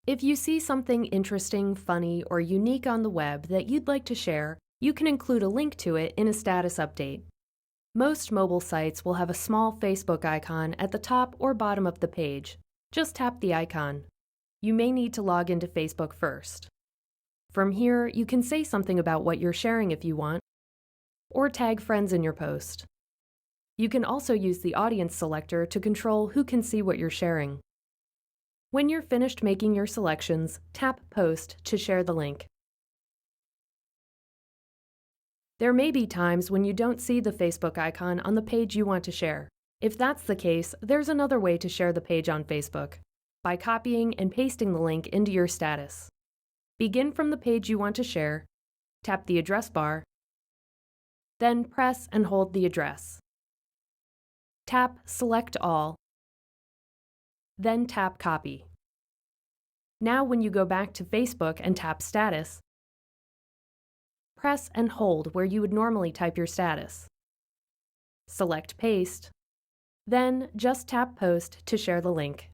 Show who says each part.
Speaker 1: If you see something interesting, funny, or unique on the web that you'd like to share, you can include a link to it in a status update. Most mobile sites will have a small Facebook icon at the top or bottom of the page. Just tap the icon. You may need to log into Facebook first. From here, you can say something about what you're sharing if you want, or tag friends in your post. You can also use the audience selector to control who can see what you're sharing. When you're finished making your selections, tap Post to share the link. There may be times when you don't see the Facebook icon on the page you want to share. If that's the case, there's another way to share the page on Facebook, by copying and pasting the link into your status. Begin from the page you want to share, tap the address bar, then press and hold the address. Tap Select All, then tap Copy. Now when you go back to Facebook and tap Status, press and hold where you would normally type your status. Select Paste, then just tap Post to share the link.